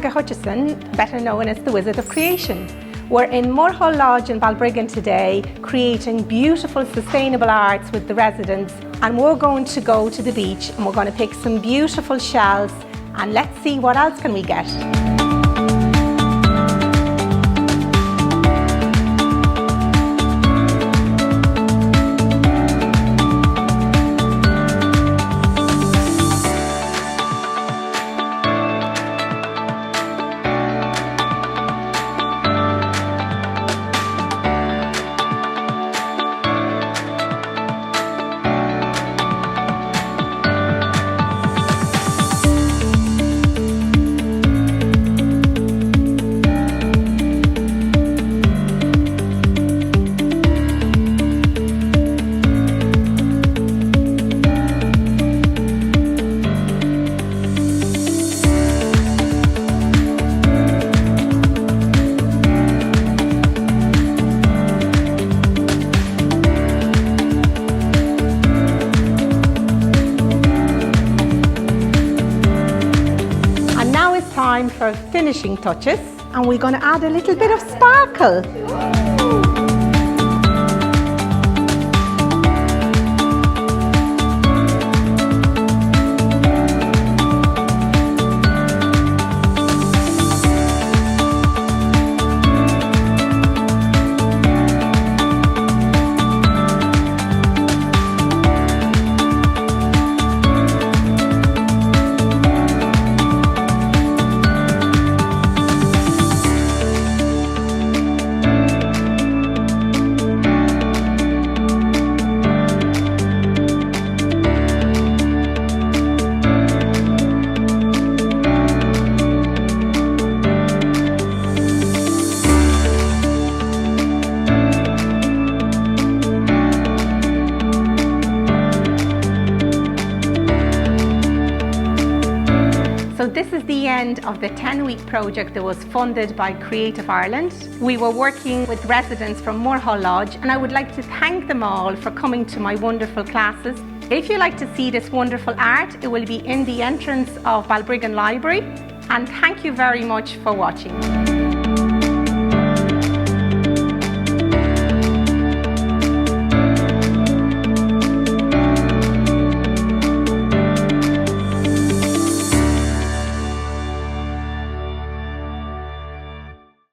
Aga Hutcheson, better known as the Wizard of Creation. We're in Moorehall Lodge in Balbriggan today, creating beautiful sustainable arts with the residents, and we're going to go to the beach and we're going to pick some beautiful shells, and let's see what else can we get. Time for finishing touches, and we're going to add a little bit of sparkle. So this is the end of the 10-week project that was funded by Creative Ireland. We were working with residents from Moorehall Lodge, and I would like to thank them all for coming to my wonderful classes. If you'd like to see this wonderful art, it will be in the entrance of Balbriggan Library. And thank you very much for watching.